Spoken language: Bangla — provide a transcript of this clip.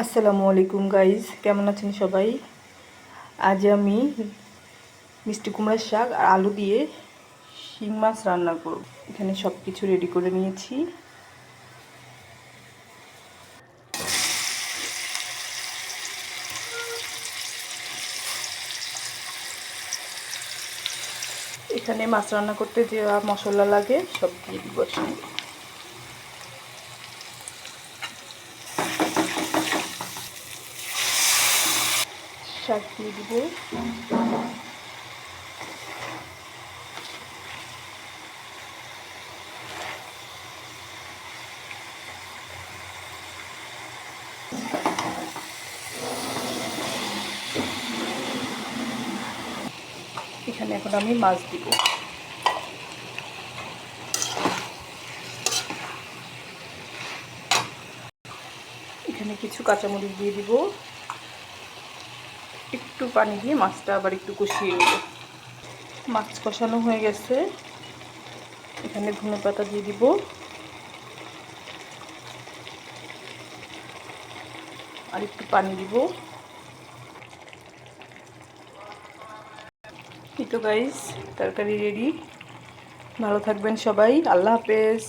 আসসালামু আলাইকুম গাইজ, কেমন আছেন সবাই? আজ আমি মিষ্টি কুমড়ার শাক আর আলু দিয়ে শিং মাছ রান্না করব। এখানে সব কিছু রেডি করে নিয়েছি। এখানে মাছ রান্না করতে যে মশলা লাগে সব দিয়ে দিব। শাক দিয়ে দিব, এখানে এখন আমি মাছ দিব। এখানে কিছু কাঁচামরিচ দিয়ে দিব, একটু পানি দিয়ে মাছটা আবার একটু কষিয়ে নেব। মাছ কষানো হয়ে গেছে, এখানে ধনেপাতা দিয়ে দিব, আর একটু পানি দিব। এই তো গাইস, তরকারি রেডি। ভালো থাকবেন সবাই, আল্লাহ হাফেজ।